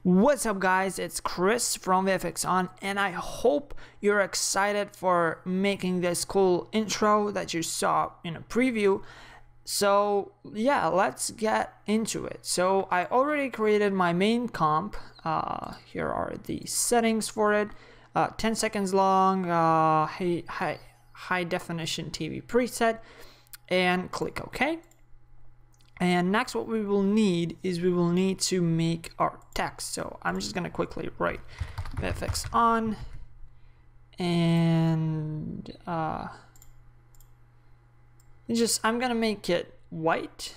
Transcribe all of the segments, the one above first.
What's up guys, it's Chris from VFXON and I hope you're excited for making this cool intro that you saw in a preview. So yeah, let's get into it. So I already created my main comp. Here are the settings for it. 10 seconds long, high definition TV preset, and click OK. And next what we will need is we will need to make our text. So I'm just gonna quickly write VFXON and I'm gonna make it white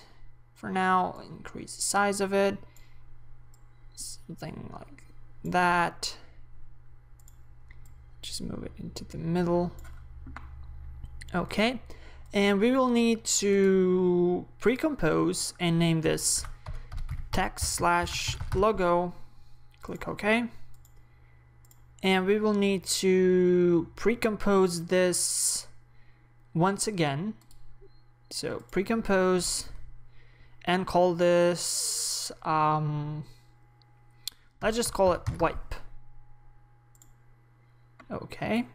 for now, increase the size of it, something like that. Just move it into the middle. Okay. And we will need to pre-compose and name this text/logo. Click OK. And we will need to pre-compose this once again. So pre-compose and call this, let's just call it wipe. Okay.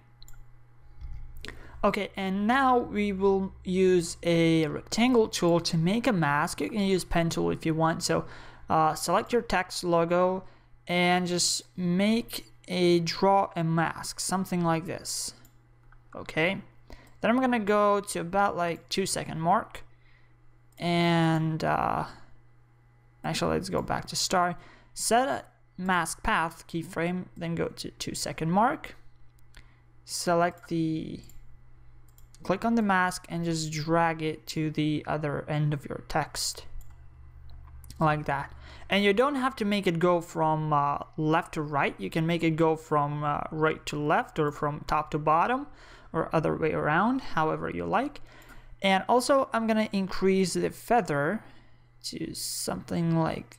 Okay, and now we will use a rectangle tool to make a mask. You can use pen tool if you want. So select your text logo and just draw a mask, something like this. Okay, then I'm gonna go to about like 2-second mark, and actually let's go back to start. Set a mask path keyframe, then go to 2-second mark. Select click on the mask and just drag it to the other end of your text like that. And you don't have to make it go from left to right. You can make it go from right to left or from top to bottom or other way around, however you like. And also I'm gonna increase the feather to something like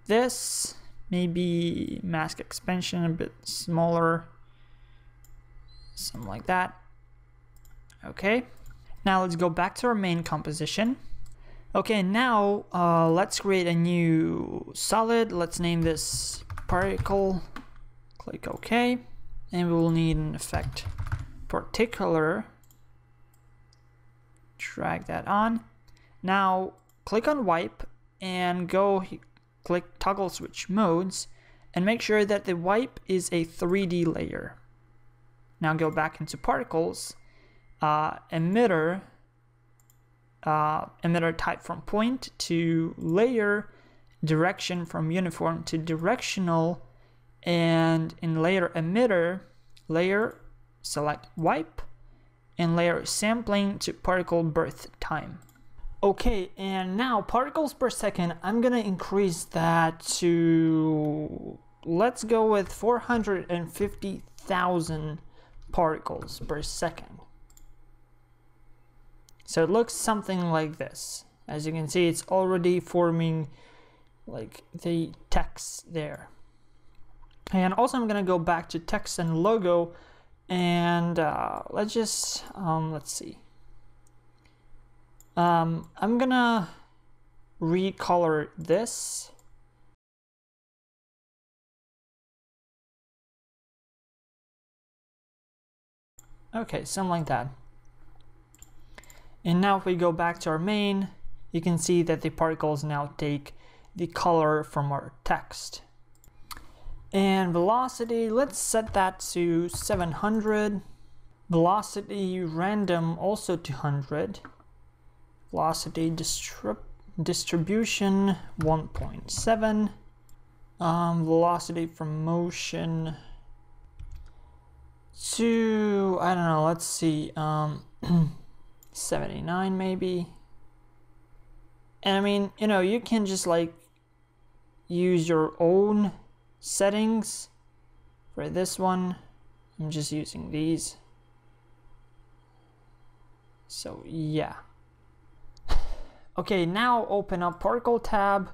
this, maybe mask expansion a bit smaller, something like that. Okay, now let's go back to our main composition. Okay, now let's create a new solid. Let's name this particle. Click OK, and we will need an effect particular. Drag that on. Now click on wipe and click toggle switch modes and make sure that the wipe is a 3D layer. Now go back into particles. Emitter type from point to layer, direction from uniform to directional, and in layer emitter, layer select wipe, and layer sampling to particle birth time. Okay, and now particles per second, I'm gonna increase that to, let's go with 450,000 particles per second. So it looks something like this. As you can see, it's already forming like the text there. And also I'm gonna go back to text and logo, and let's see. I'm gonna recolor this. Okay, something like that. And now if we go back to our main, you can see that the particles now take the color from our text. And velocity, let's set that to 700. Velocity random also to 100. Velocity distribution 1.7. Velocity from motion to, I don't know, let's see, 79 maybe. And I mean, you know, you can just like use your own settings for this one. I'm just using these. So yeah. Okay, now open up particle tab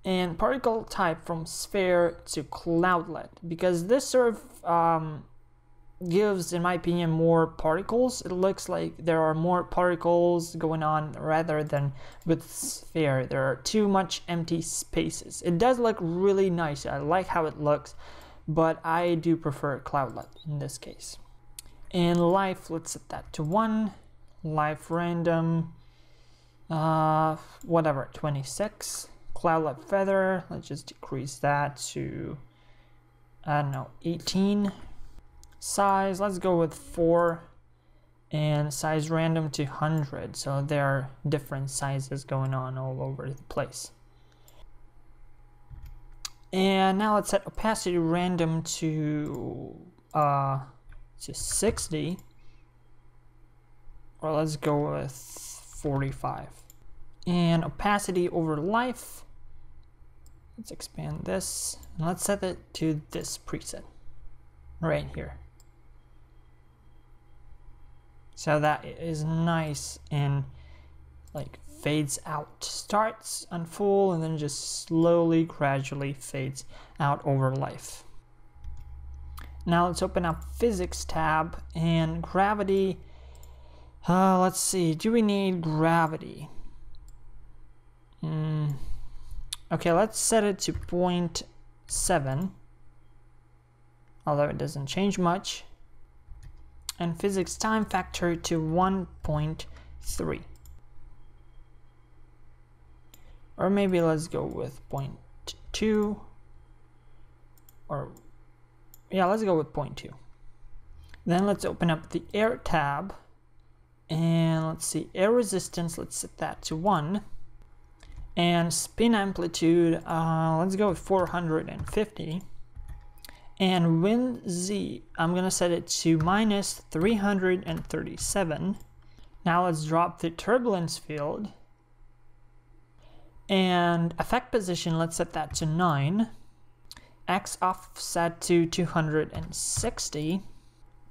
and particle type from sphere to cloudlet, because this sort of gives, in my opinion, more particles. It looks like there are more particles going on rather than with sphere. There are too much empty spaces. It does look really nice. I like how it looks, but I do prefer cloudlet in this case. And life, let's set that to 1. Life random, whatever, 26. Cloudlet feather, let's just decrease that to, I don't know, 18. Size, let's go with 4, and size random to 100. So there are different sizes going on all over the place. And now let's set opacity random to 60, or let's go with 45. And opacity over life, let's expand this, and let's set it to this preset right here. So that is nice and like fades out, starts on full and then just slowly, gradually fades out over life. Now let's open up physics tab and gravity. Let's see, do we need gravity? Okay, let's set it to 0.7, although it doesn't change much. And physics time factor to 1.3. Or maybe let's go with 0.2. Or yeah, let's go with 0.2. Then let's open up the air tab. And let's see, air resistance, let's set that to 1. And spin amplitude, let's go with 450. And wind Z, I'm gonna set it to minus 337. Now let's drop the turbulence field. And effect position, let's set that to 9. X offset to 260.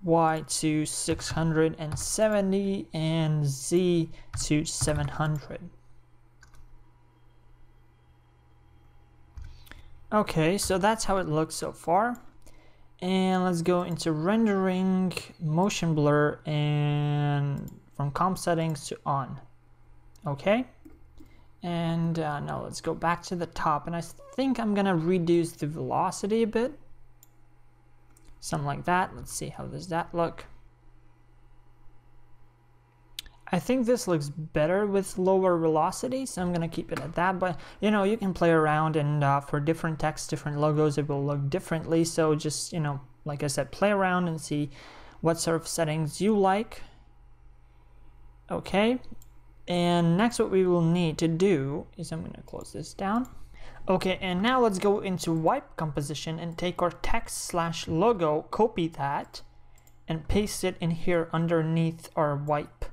Y to 670. And Z to 700. Okay, so that's how it looks so far. And let's go into rendering, motion blur, and from comp settings to on. Okay, and now let's go back to the top, and I think I'm gonna reduce the velocity a bit, something like that. Let's see, how does that look? I think this looks better with lower velocity, so I'm gonna keep it at that. But you know, you can play around, and for different text, different logos, it will look differently. So just, you know, like I said, play around and see what sort of settings you like. Okay, and next what we will need to do is, I'm gonna close this down. Okay, and now let's go into wipe composition and take our text/logo, copy that, and paste it in here underneath our wipe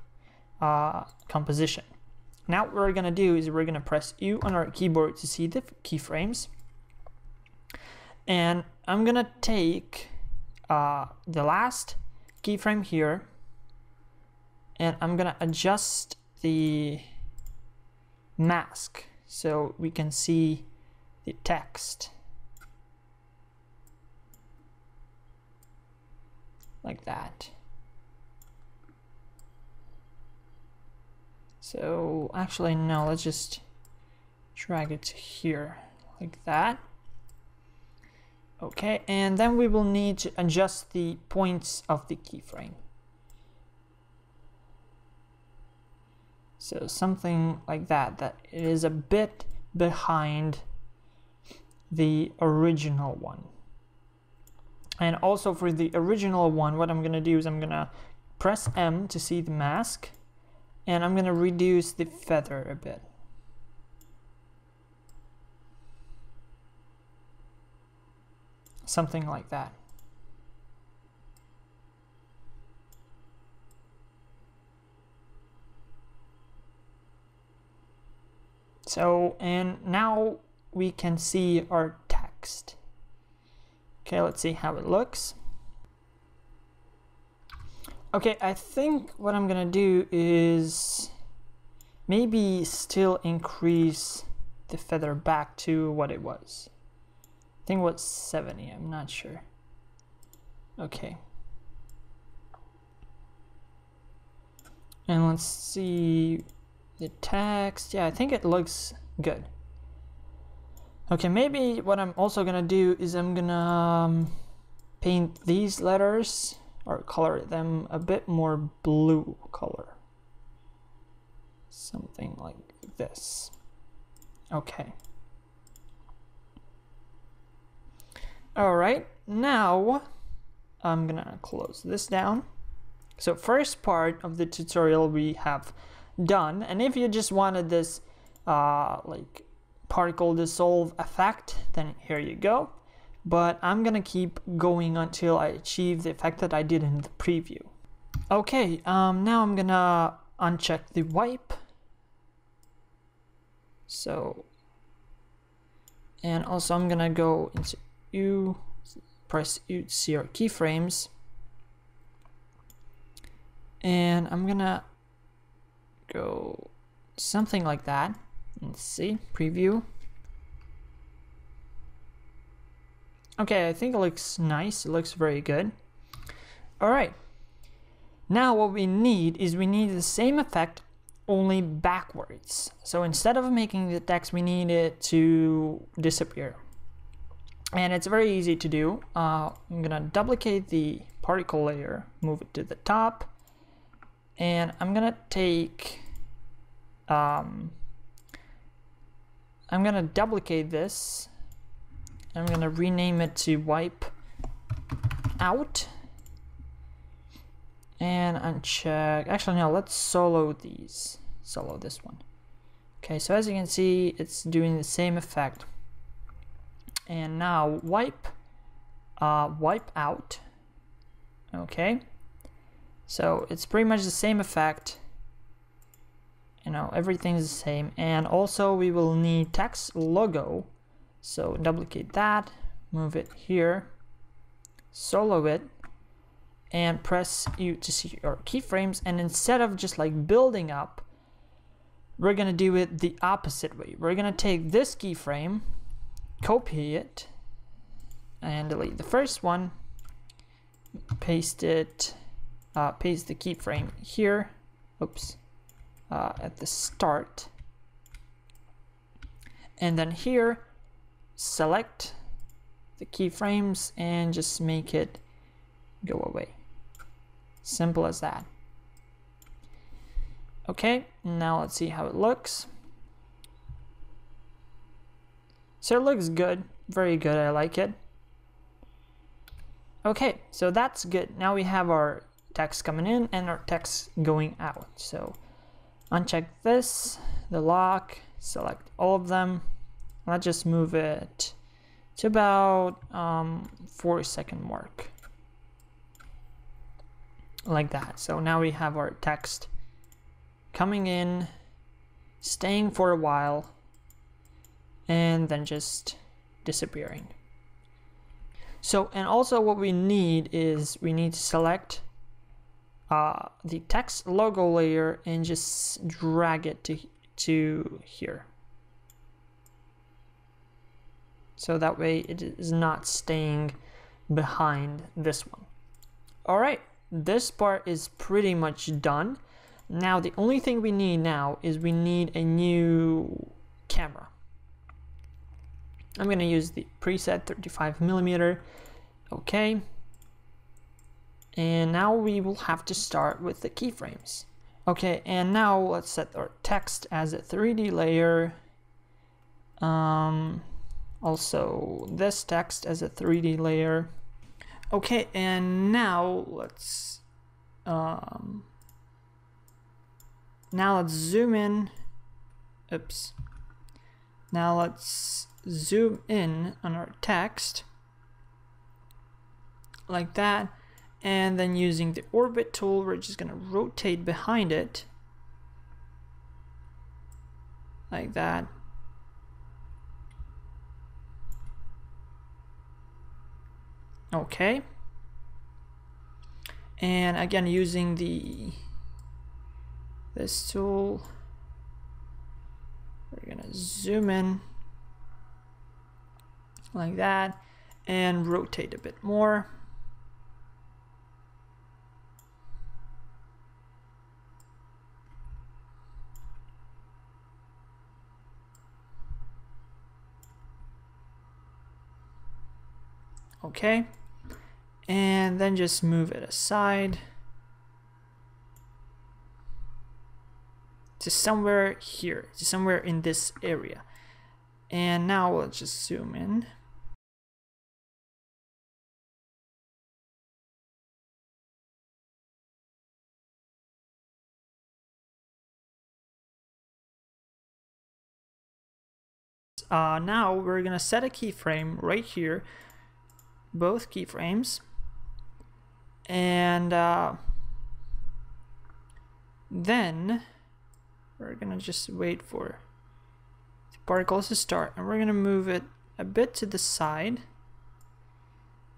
composition. Now what we're gonna do is we're gonna press U on our keyboard to see the keyframes, and I'm gonna take the last keyframe here, and I'm gonna adjust the mask so we can see the text like that. So actually no, let's just drag it to here like that. Okay, and then we will need to adjust the points of the keyframe. So something like that, that it is a bit behind the original one. And also for the original one, what I'm gonna do is I'm gonna press M to see the mask, and I'm gonna reduce the feather a bit. Something like that. So, and now we can see our text. Okay, let's see how it looks. Okay, I think what I'm gonna do is maybe still increase the feather back to what it was. I think it was 70, I'm not sure. Okay. And let's see the text. Yeah, I think it looks good. Okay, maybe what I'm also gonna do is I'm gonna paint these letters or color them a bit more blue color. Something like this. Okay. All right, now I'm gonna close this down. So first part of the tutorial we have done, and if you just wanted this like particle dissolve effect, then here you go. But I'm gonna keep going until I achieve the effect that I did in the preview. Okay, now I'm gonna uncheck the wipe. So, and also I'm gonna go into U, press U to see our keyframes. And I'm gonna go something like that. Let's see, preview. Okay, I think it looks nice. It looks very good. All right. Now what we need is we need the same effect only backwards. So instead of making the text, we need it to disappear. And it's very easy to do. I'm gonna duplicate the particle layer, move it to the top, and I'm gonna take, I'm gonna duplicate this. I'm gonna rename it to wipe out. And uncheck, actually no, let's solo these, solo this one. Okay, so as you can see, it's doing the same effect. And now wipe out. Okay, so it's pretty much the same effect. You know, everything's the same. And also we will need text logo. So duplicate that, move it here, solo it, and press U to see your keyframes. And instead of just like building up, we're gonna do it the opposite way. We're gonna take this keyframe, copy it, and delete the first one, paste it, paste the keyframe here, oops, at the start, and then here, select the keyframes and just make it go away. Simple as that. Okay, now let's see how it looks. So it looks good, very good, I like it. Okay, so that's good. Now we have our text coming in and our text going out. So uncheck this, the lock, select all of them. Let's just move it to about 4-second mark. Like that. So now we have our text coming in, staying for a while, and then just disappearing. So, and also what we need is we need to select the text logo layer and just drag it to here. So that way it is not staying behind this one. All right, this part is pretty much done. Now the only thing we need now is we need a new camera. I'm gonna use the preset 35mm. Okay. And now we will have to start with the keyframes. Okay, and now let's set our text as a 3D layer. Also this text as a 3D layer. Okay, and now let's zoom in. Oops. Now let's zoom in on our text like that, and then using the orbit tool, we're just gonna rotate behind it like that. Okay, and again using this tool, we're gonna zoom in like that and rotate a bit more. Okay, and then just move it aside to somewhere here, to somewhere in this area. And now we'll just zoom in. Now we're gonna set a keyframe right here, both keyframes, and then we're gonna just wait for the particles to start, and we're gonna move it a bit to the side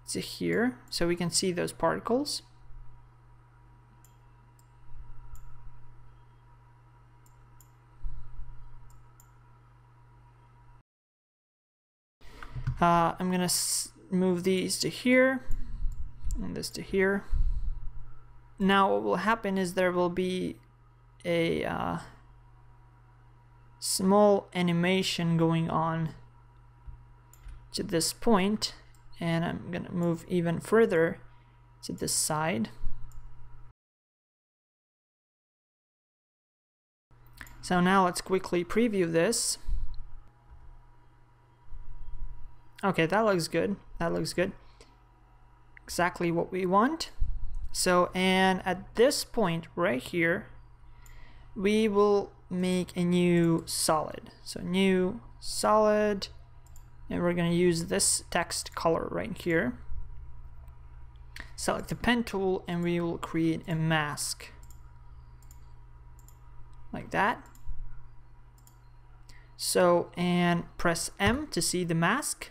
to here so we can see those particles. I'm gonna move these to here and this to here. Now what will happen is there will be a small animation going on to this point, and I'm gonna move even further to this side. So now let's quickly preview this. Okay, that looks good. That looks good. Exactly what we want. So, and at this point right here, we will make a new solid. So new solid, and we're going to use this text color right here. Select the pen tool, and we will create a mask like that. So, and press M to see the mask.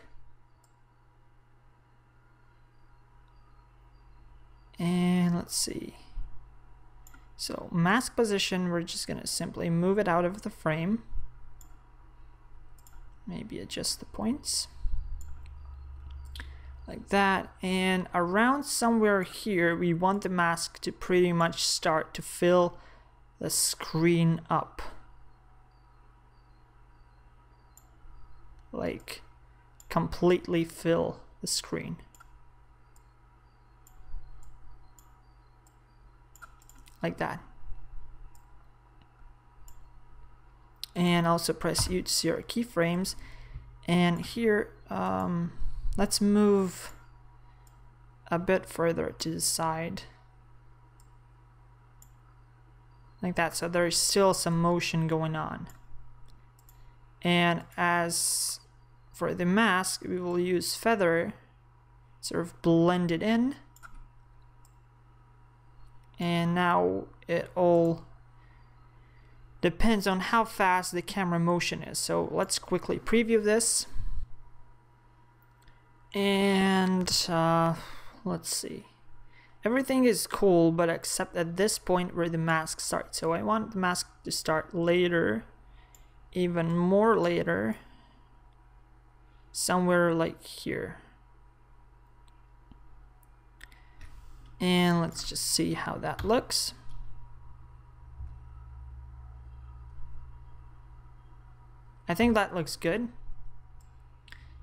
And let's see. So mask position, we're just gonna simply move it out of the frame. Maybe adjust the points like that. And around somewhere here, we want the mask to pretty much start to fill the screen up. Like completely fill the screen. Like that. And also press U to see our keyframes. And here, let's move a bit further to the side. Like that, so there's still some motion going on. And as for the mask, we will use feather, sort of blend it in. And now it all depends on how fast the camera motion is. So let's quickly preview this. And let's see. Everything is cool, but except at this point where the mask starts. So I want the mask to start later, even more later, somewhere like here. And let's just see how that looks. I think that looks good.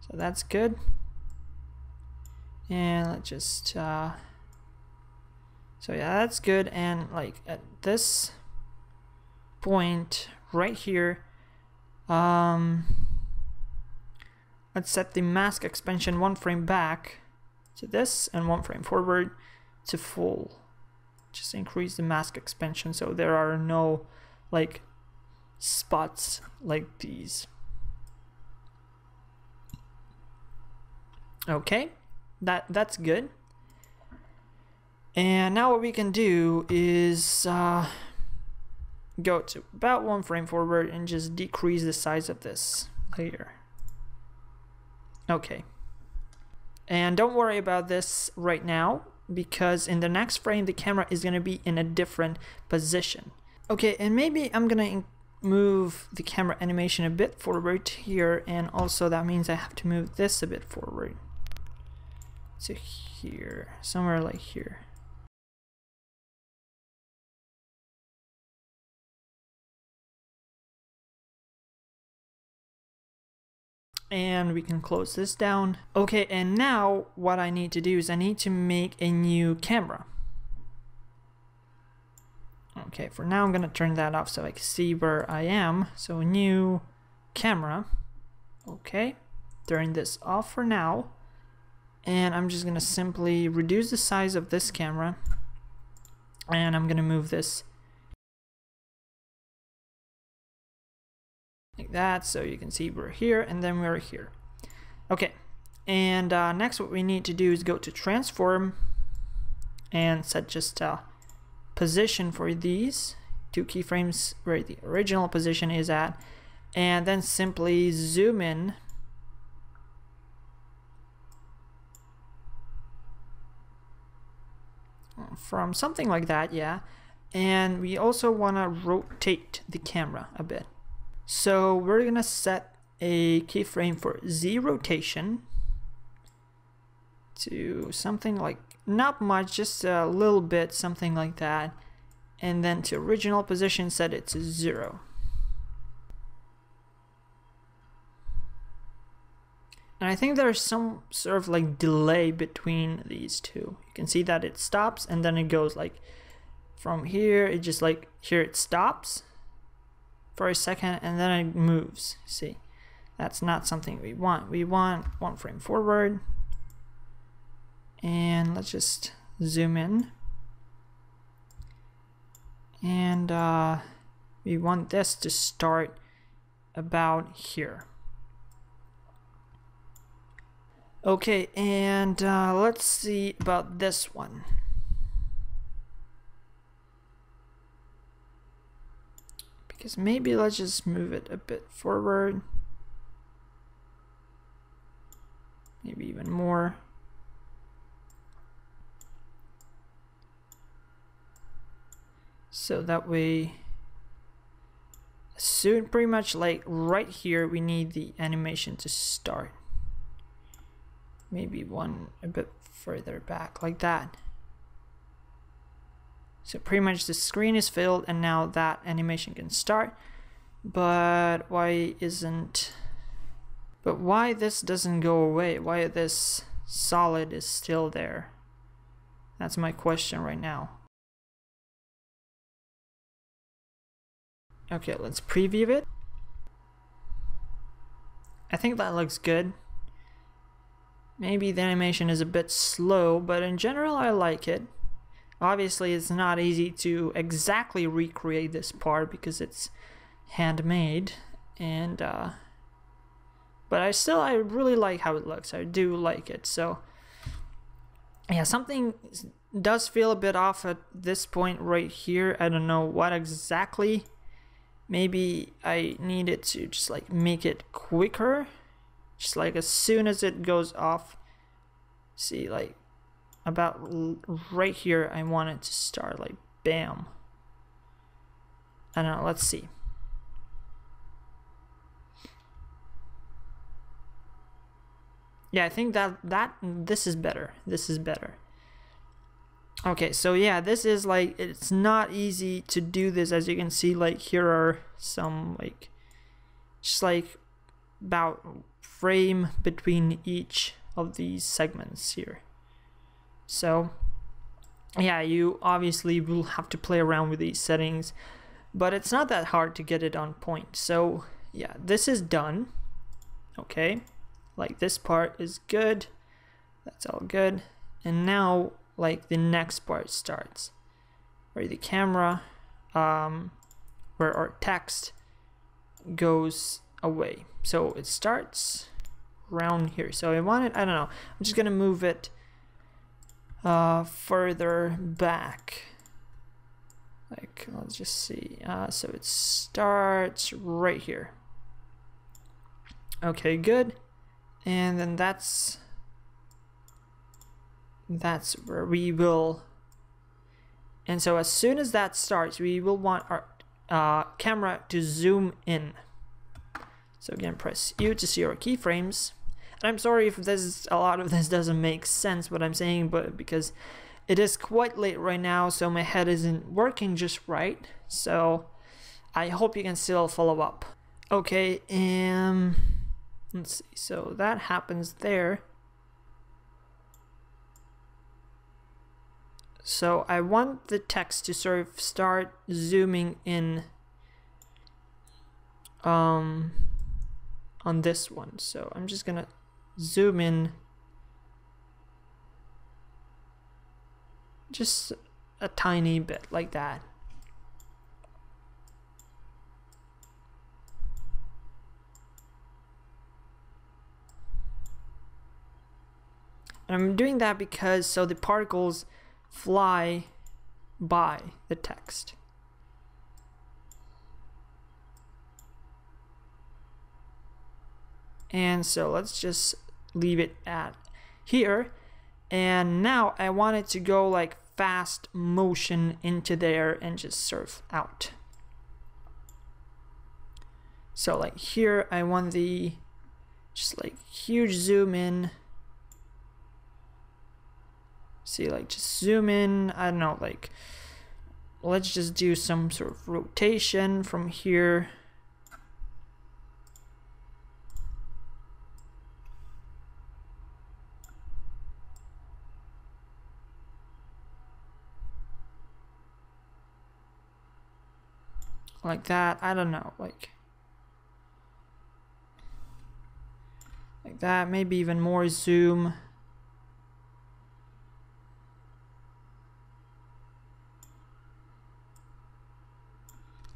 So that's good. And let's just, so yeah, that's good. And like at this point right here, let's set the mask expansion 1 frame back to this and 1 frame forward to full. Just increase the mask expansion so there are no like spots like these. Okay, that's good. And now what we can do is go to about 1 frame forward and just decrease the size of this layer. Okay, and don't worry about this right now, because in the next frame the camera is going to be in a different position. Okay, and maybe I'm gonna move the camera animation a bit forward here, and also that means I have to move this a bit forward to here, somewhere like here. And we can close this down. Okay, and now what I need to do is I need to make a new camera. Okay, for now I'm gonna turn that off so I can see where I am. So new camera. Okay, turn this off for now. And I'm just gonna simply reduce the size of this camera. And I'm gonna move this like that, so you can see we're here and then we're here. Okay, and next what we need to do is go to transform and set just position for these 2 keyframes where the original position is at, and then simply zoom in from something like that, yeah. And we also want to rotate the camera a bit. So we're gonna set a keyframe for Z rotation to something like, not much, just a little bit, something like that. And then to original position, set it to 0. And I think there's some sort of like delay between these two. You can see that it stops and then it goes like from here, it just like, here it stops for a second and then it moves. See, that's not something we want. We want 1 frame forward. And let's just zoom in. And we want this to start about here. Okay, and let's see about this one. Because maybe let's just move it a bit forward. Maybe even more. So that way, soon, pretty much like right here, we need the animation to start. Maybe one a bit further back, like that. So pretty much the screen is filled and now that animation can start. But why this doesn't go away? Why this solid is still there? That's my question right now. Okay, let's preview it. I think that looks good. Maybe the animation is a bit slow, but in general I like it. Obviously it's not easy to exactly recreate this part because it's handmade, and but I really like how it looks. I do like it. So yeah, something does feel a bit off at this point right here. I don't know what exactly. Maybe I needed to just like make it quicker, just like as soon as it goes off. See, like about right here I want it to start, like bam. I don't know, let's see. Yeah, I think that this is better. This is better. Okay, so yeah, this is like, it's not easy to do this. As you can see, like here are some like just like about frame between each of these segments here. So yeah, you obviously will have to play around with these settings, but it's not that hard to get it on point. So yeah, this is done. Okay, like this part is good, that's all good. And now like the next part starts, where the camera, where our text goes away. So it starts around here. So I want it, I don't know, I'm just gonna move it further back. Like, let's just see. So it starts right here. Okay, good. And then that's where we will, and so as soon as that starts, we will want our camera to zoom in. So again, press U to see our keyframes. And I'm sorry if a lot of this doesn't make sense what I'm saying, but because it is quite late right now, so my head isn't working just right. So I hope you can still follow up. Okay, Let's see, so that happens there. So I want the text to sort of start zooming in on this one. So I'm just gonna zoom in just a tiny bit like that. And I'm doing that because so the particles fly by the text. And so let's just leave it at here. And now I want it to go like fast motion into there and just surf out. So like here I want the just like huge zoom in. See, like just zoom in, I don't know, like let's just do some sort of rotation from here. Like that, I don't know, like that, maybe even more zoom.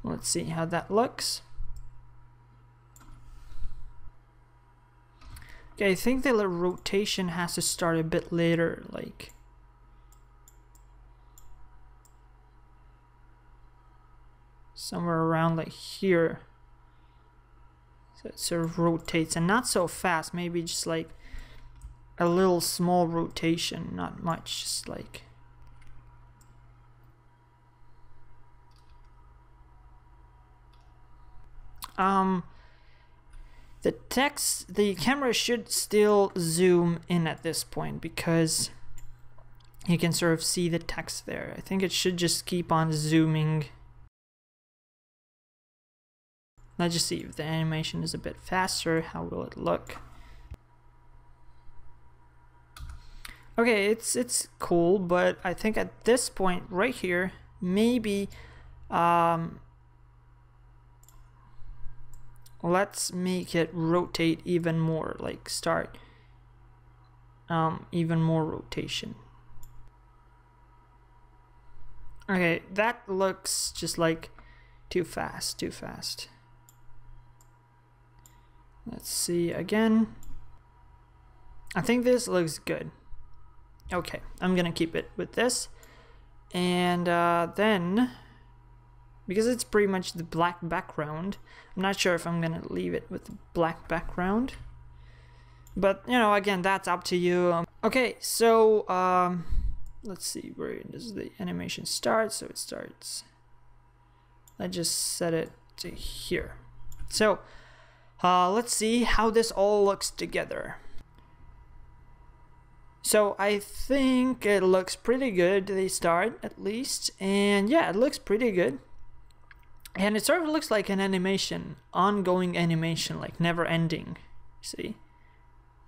Let's see how that looks. Okay, I think the rotation has to start a bit later, like somewhere around like here. So it sort of rotates, and not so fast, maybe just like a little small rotation, not much, just like the camera should still zoom in at this point because you can sort of see the text there. I think it should just keep on zooming. Let's just see if the animation is a bit faster. How will it look? Okay, it's cool, but I think at this point right here, maybe let's make it rotate even more, like start even more rotation. Okay, that looks just like too fast. Let's see again. I think this looks good. Okay, I'm gonna keep it with this. And then, because it's pretty much the black background, I'm not sure if I'm gonna leave it with the black background. But, you know, again, that's up to you. Okay, so let's see, where does the animation start? So it starts, I just set it to here. So let's see how this all looks together. So I think it looks pretty good, the start at least, and yeah, it looks pretty good. And it sort of looks like an animation, ongoing animation, like never ending. See,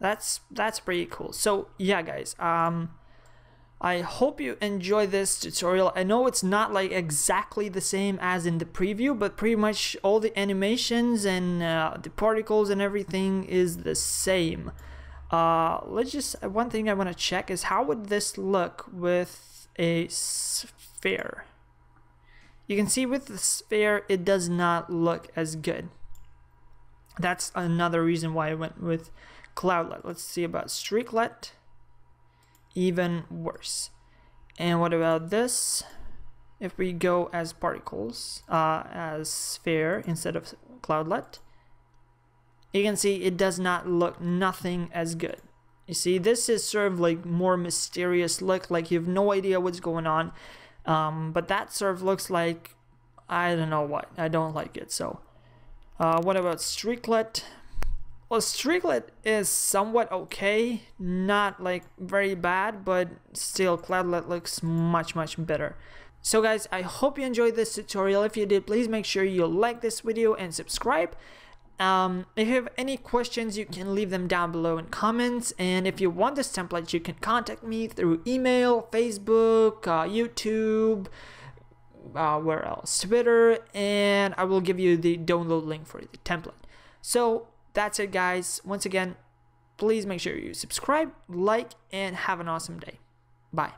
that's pretty cool. So yeah, guys, I hope you enjoy this tutorial. I know it's not like exactly the same as in the preview, but pretty much all the animations and the particles and everything is the same. Let's just, one thing I want to check is how would this look with a sphere? You can see with the sphere, it does not look as good. That's another reason why I went with cloudlet. Let's see about streaklet. Even worse. And what about this? If we go as particles, as sphere instead of cloudlet, you can see it does not look nothing as good. You see, this is sort of like more mysterious look, like you have no idea what's going on. But that sort of looks like, I don't know what, I don't like it. So what about streaklet? Well, streaklet is somewhat okay, not like very bad, but still cloudlet looks much better. So guys, I hope you enjoyed this tutorial. If you did, please make sure you like this video and subscribe. If you have any questions, you can leave them down below in comments. And if you want this template, you can contact me through email, Facebook, YouTube, where else? Twitter, and I will give you the download link for the template. So that's it, guys. Once again, please make sure you subscribe, like, and have an awesome day. Bye.